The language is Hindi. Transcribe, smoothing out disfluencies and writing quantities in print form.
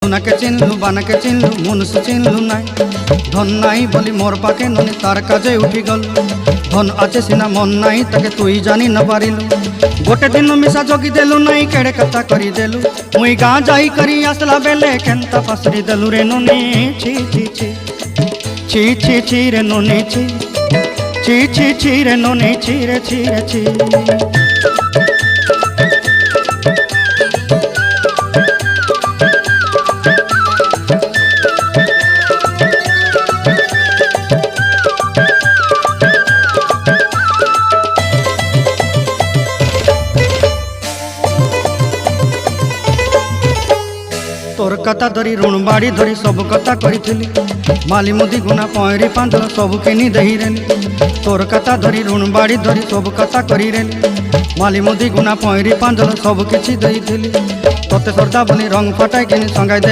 सुनाके चिन्हलु बानाके चिन्हलु मुनुष चिन्हलु नाई धन नाई बोली मोर पाके ननी तार काजे उठी गल धन आचे सिना मन नाई ताके तुई जानी न पारिलु गोटे दिन मिसा जगी देलु नाई केड़े कथा करी देलु मुई गाँ जाई करी आसला बेले केंता पासरी देलु रे ननी छी छी छी छी छी छी रे ननी छी छी छी छी रे ननी छी रे छी रे छी तोर कथा धरी ऋण बाड़ी धरी सब कथा करी माली मुदी गुना पहरी पांदल सब किनी दही रेली तोर कथा धरी ऋण बाड़ी धरी सब कथा करी रेली माली मुदी गुना पहरी पांदल सब किछि दही तोते सरदा बनी रंग फटाई किनी संगाई दे